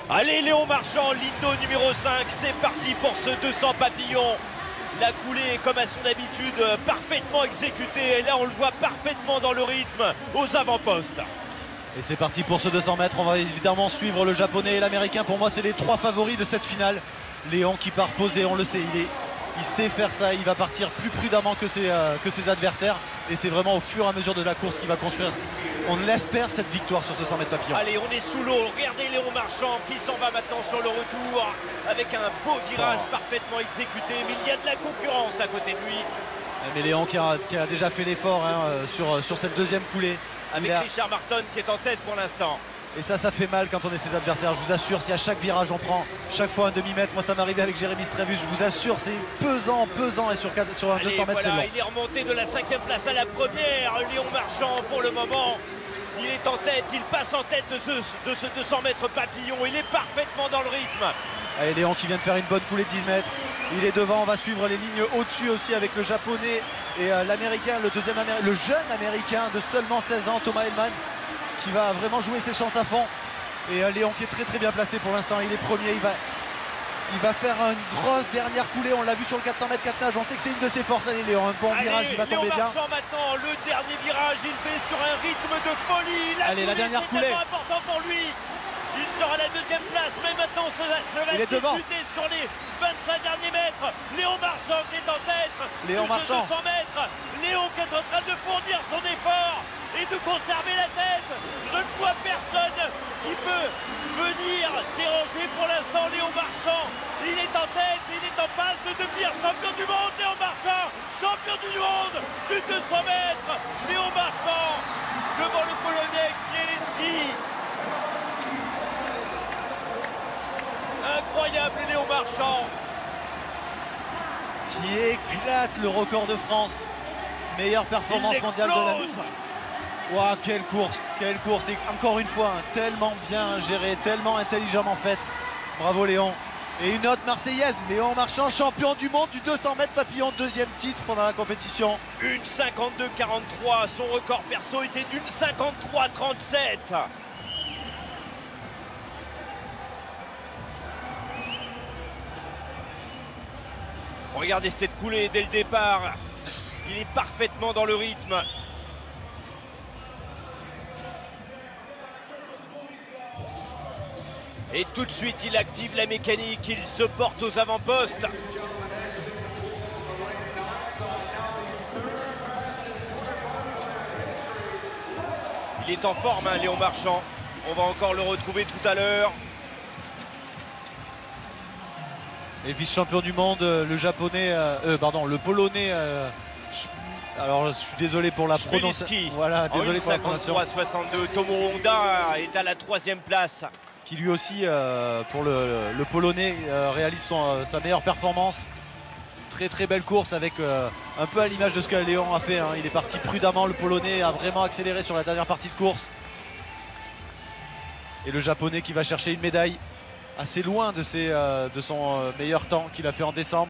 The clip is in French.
Allez, Léon Marchand, lindo numéro 5, c'est parti pour ce 200 papillons. La coulée, comme à son habitude, parfaitement exécutée. Et là, on le voit parfaitement dans le rythme, aux avant-postes. Et c'est parti pour ce 200 mètres. On va évidemment suivre le japonais et l'américain. Pour moi, c'est les trois favoris de cette finale. Léon qui part poser, on le sait, il sait faire ça. Il va partir plus prudemment que ses adversaires. Et c'est vraiment au fur et à mesure de la course qu'il va construire. On l'espère, cette victoire sur ce 100 mètres papillon. Allez, on est sous l'eau. Regardez Léon Marchand qui s'en va maintenant sur le retour avec un beau virage parfaitement exécuté. Mais il y a de la concurrence à côté de lui. Mais Léon qui a déjà fait l'effort sur cette deuxième coulée. Avec Richard Martin qui est en tête pour l'instant. Et ça fait mal quand on est ses adversaires. Je vous assure, si à chaque virage on prend chaque fois un demi-mètre, moi ça m'est arrivé avec Jérémy Strévus, je vous assure, c'est pesant. Et sur un 200 mètres, c'est long. Il est remonté de la 5e place à la première. Léon Marchand, pour le moment, il est en tête. Il passe en tête de ce 200 mètres papillon. Il est parfaitement dans le rythme. Allez, Léon qui vient de faire une bonne coulée de 10 mètres. Il est devant, on va suivre les lignes au-dessus aussi avec le japonais et l'américain, le jeune américain de seulement 16 ans, Thomas Hellman, qui va vraiment jouer ses chances à fond. Et Léon qui est très très bien placé pour l'instant, il est premier, il va faire une grosse dernière coulée. On l'a vu sur le 400 mètres 4 nages, on sait que c'est une de ses forces. Allez Léon, un bon virage, il va tomber bien. Léon Marchand maintenant, le dernier virage, il met sur un rythme de folie. Allez, la dernière coulée, c'est important pour lui. Il sera à la 2e place, mais maintenant cela va être discuté sur les 25 derniers mètres. Léon Marchand qui est en tête. Léon Marchand. 200 mètres. Léon qui est en train de fournir son effort et de conserver la tête. Je ne vois personne qui peut venir déranger pour l'instant Léon Marchand. Il est en tête, il est en passe de devenir champion du monde. Léon Marchand, champion du monde du 200 mètres. Léon Marchand devant le Polonais Kieleski. Incroyable Léon Marchand qui éclate le record de France. Meilleure performance mondiale de l'année. Waouh, quelle course, et encore une fois, tellement bien gérée, tellement intelligemment faite. Bravo Léon. Et une note marseillaise, Léon Marchand, champion du monde du 200 mètres papillon, 2e titre pendant la compétition. Une 52,43, son record perso était d'une 53,37. Regardez cette coulée dès le départ. Il est parfaitement dans le rythme. Et tout de suite, il active la mécanique. Il se porte aux avant-postes. Il est en forme, hein, Léon Marchand. On va encore le retrouver tout à l'heure. Et vice-champion du monde, le polonais. Alors je suis désolé pour la prononciation. Voilà, désolé pour la prononciation. 53-62. Tomo Honda est à la 3e place. Qui lui aussi, pour le polonais, réalise sa meilleure performance. Très très belle course avec un peu à l'image de ce que Léon a fait. Hein. Il est parti prudemment, le polonais a vraiment accéléré sur la dernière partie de course. Et le japonais qui va chercher une médaille assez loin de son meilleur temps qu'il a fait en décembre.